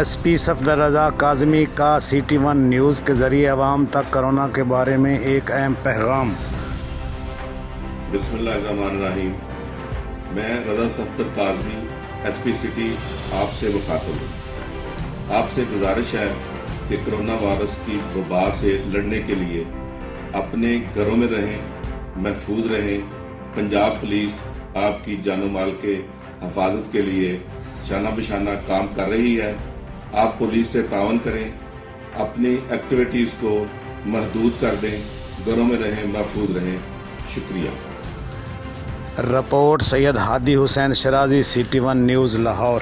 S P Safdar رضا کاظمی کا CT1 news کے ذریعے عوام تک کرونا کے بارے میں ایک اہم پیغام۔ بسم اللہ الرحمن الرحیم۔ میں رضا صفدر کاظمی SP سٹی آپ سے مخاطب ہوں۔ آپ سے گزارش ہے کہ کرونا وائرس کی وبا سے لڑنے کے لیے اپنے گھروں میں رہیں، محفوظ رہیں۔ پنجاب پولیس آپ کی جان و مال کے حفاظت کے لیے شانہ بشانہ کام کر رہی ہے۔ آپ پولیس سے تعاون کریں، اپنی ایکٹیویٹیز کو محدود کر دیں، گھروں میں رہیں، محفوظ رہیں۔ شکریہ۔ رپورٹ سید ہادی حسین شرازی، CT1 نیوز لاہور۔